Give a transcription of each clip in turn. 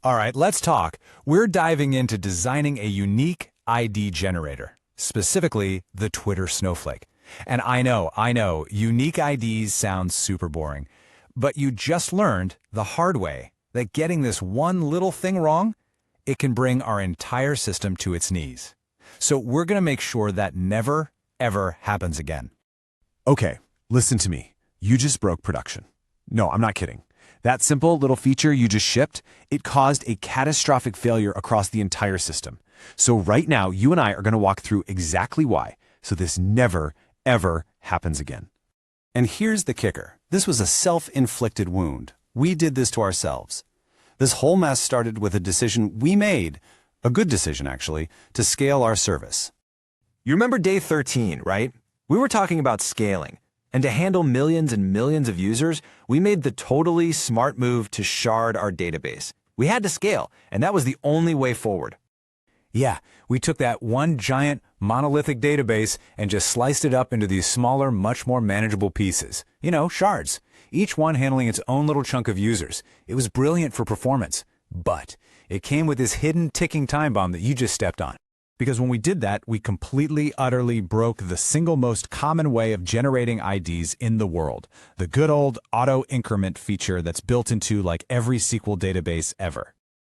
All right, let's talk. We're diving into designing a unique ID generator, specifically the Twitter Snowflake. And I know, unique IDs sound super boring, but you just learned the hard way that getting this one little thing wrong, it can bring our entire system to its knees. So we're going to make sure that never, ever happens again. Okay, listen to me. You just broke production. No, I'm not kidding. That simple little feature you just shipped, it caused a catastrophic failure across the entire system. So right now, you and I are going to walk through exactly why, so this never, ever happens again. And here's the kicker. This was a self-inflicted wound. We did this to ourselves. This whole mess started with a decision we made, a good decision actually, to scale our service. You remember day 13, right? We were talking about scaling. And to handle millions and millions of users, we made the totally smart move to shard our database. We had to scale, and that was the only way forward. Yeah, we took that one giant monolithic database and just sliced it up into these smaller, much more manageable pieces. Shards. Each one handling its own little chunk of users. It was brilliant for performance, but it came with this hidden ticking time bomb that you just stepped on. Because when we did that, we completely, utterly broke the single most common way of generating IDs in the world, the good old auto-increment feature that's built into like every SQL database ever.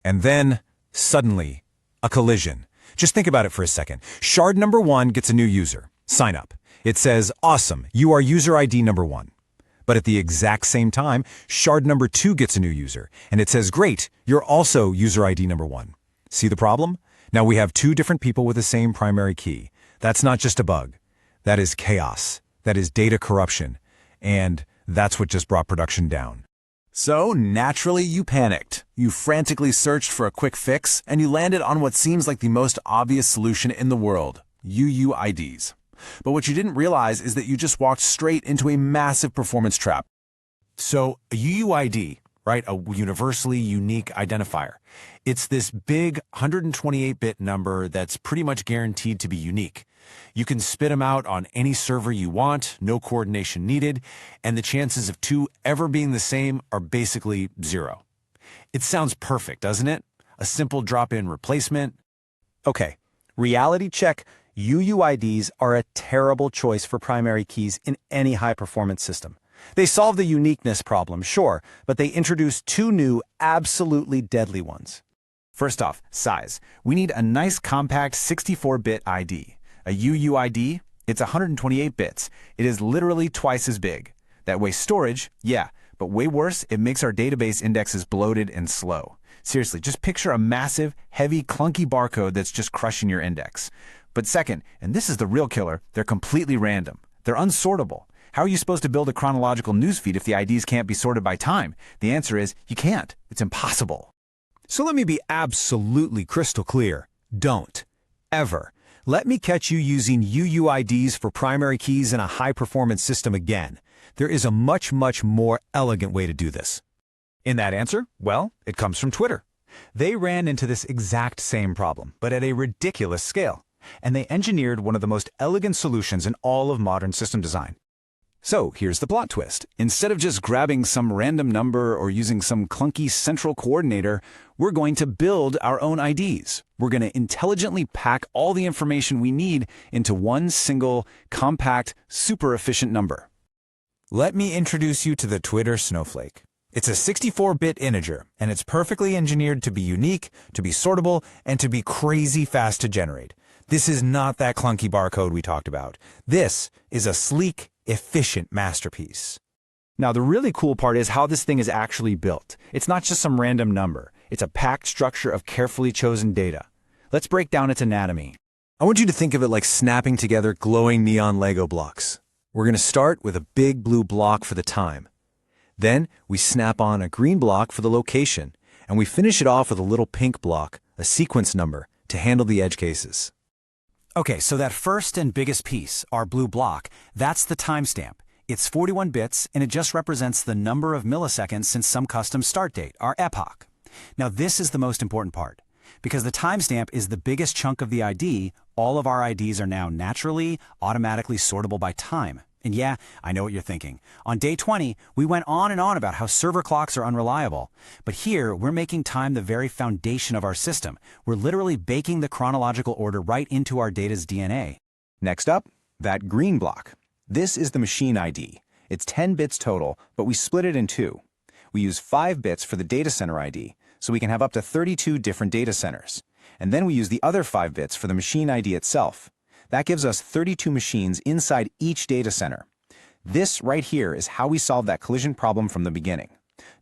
And then, suddenly, a collision. Just think about it for a second. Shard number 1 gets a new user. Sign up. It says, awesome, you are user ID number 1. But at the exact same time, shard number 2 gets a new user, and it says, great, you're also user ID number 1. See the problem? Now we have 2 different people with the same primary key. That's not just a bug. That is chaos. That is data corruption. And that's what just brought production down. So naturally you panicked. You frantically searched for a quick fix, and you landed on what seems like the most obvious solution in the world, UUIDs. But what you didn't realize is that you just walked straight into a massive performance trap. So a UUID, right, a universally unique identifier. It's this big 128-bit number that's pretty much guaranteed to be unique. You can spit them out on any server you want, no coordination needed, and the chances of 2 ever being the same are basically 0. It sounds perfect, doesn't it? A simple drop-in replacement. Okay, reality check. UUIDs are a terrible choice for primary keys in any high-performance system. They solve the uniqueness problem, sure, but they introduce 2 new, absolutely deadly ones. First off, size. We need a nice compact 64-bit ID. A UUID, it's 128 bits. It is literally twice as big. That way storage, yeah, but way worse, it makes our database indexes bloated and slow. Seriously, just picture a massive, heavy, clunky barcode that's just crushing your index. But second, and this is the real killer, they're completely random. They're unsortable. How are you supposed to build a chronological newsfeed if the IDs can't be sorted by time? The answer is, you can't. It's impossible. So let me be absolutely crystal clear. Don't. Ever. Let me catch you using UUIDs for primary keys in a high-performance system again. There is a much, much more elegant way to do this. In that answer, well, it comes from Twitter. They ran into this exact same problem, but at a ridiculous scale. And they engineered one of the most elegant solutions in all of modern system design. So here's the plot twist. Instead of just grabbing some random number or using some clunky central coordinator, we're going to build our own IDs. We're going to intelligently pack all the information we need into one single, compact, super efficient number. Let me introduce you to the Twitter Snowflake. It's a 64-bit integer, and it's perfectly engineered to be unique, to be sortable, and to be crazy fast to generate. This is not that clunky barcode we talked about. This is a sleek, efficient masterpiece. Now, the really cool part is how this thing is actually built. It's not just some random number. It's a packed structure of carefully chosen data. Let's break down its anatomy. I want you to think of it like snapping together glowing neon Lego blocks. We're going to start with a big blue block for the time. Then we snap on a green block for the location, and we finish it off with a little pink block, a sequence number, to handle the edge cases. Okay, so that first and biggest piece, our blue block, that's the timestamp. It's 41 bits, and it just represents the number of milliseconds since some custom start date, our epoch. Now this is the most important part. Because the timestamp is the biggest chunk of the ID, all of our IDs are now naturally, automatically sortable by time. And yeah, I know what you're thinking. On day 20, we went on and on about how server clocks are unreliable. But here, we're making time the very foundation of our system. We're literally baking the chronological order right into our data's DNA. Next up, that green block. This is the machine ID. It's 10 bits total, but we split it in two. We use 5 bits for the data center ID, so we can have up to 32 different data centers. And then we use the other 5 bits for the machine ID itself. That gives us 32 machines inside each data center. This right here is how we solve that collision problem from the beginning.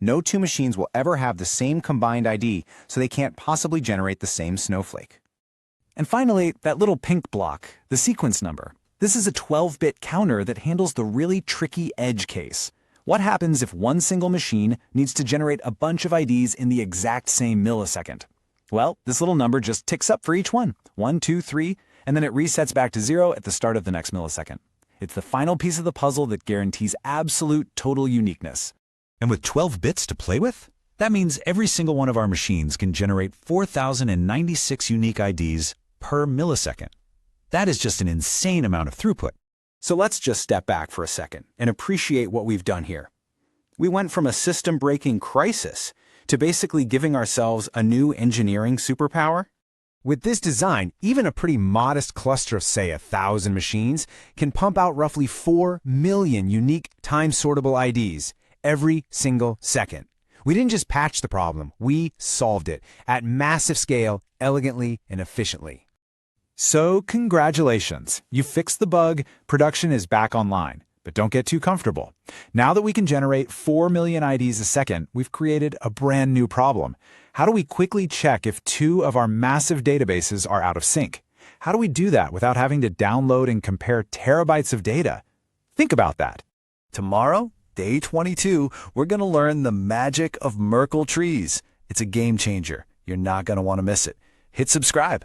No two machines will ever have the same combined ID, so they can't possibly generate the same snowflake. And finally, that little pink block, the sequence number. This is a 12-bit counter that handles the really tricky edge case. What happens if one single machine needs to generate a bunch of IDs in the exact same millisecond? Well, this little number just ticks up for each one. 1, 2, 3, and then it resets back to 0 at the start of the next millisecond. It's the final piece of the puzzle that guarantees absolute total uniqueness. And with 12 bits to play with, that means every single one of our machines can generate 4,096 unique IDs per millisecond. That is just an insane amount of throughput. So let's just step back for a second and appreciate what we've done here. We went from a system-breaking crisis to basically giving ourselves a new engineering superpower. With this design, even a pretty modest cluster of, say, 1,000 machines can pump out roughly 4 million unique time-sortable IDs every single second. We didn't just patch the problem, we solved it at massive scale, elegantly and efficiently. So congratulations, you fixed the bug, production is back online. But don't get too comfortable. Now that we can generate 4 million IDs a second, we've created a brand new problem. How do we quickly check if 2 of our massive databases are out of sync? How do we do that without having to download and compare terabytes of data? Think about that. Tomorrow, day 22, we're going to learn the magic of Merkle trees. It's a game changer. You're not going to want to miss it. Hit subscribe.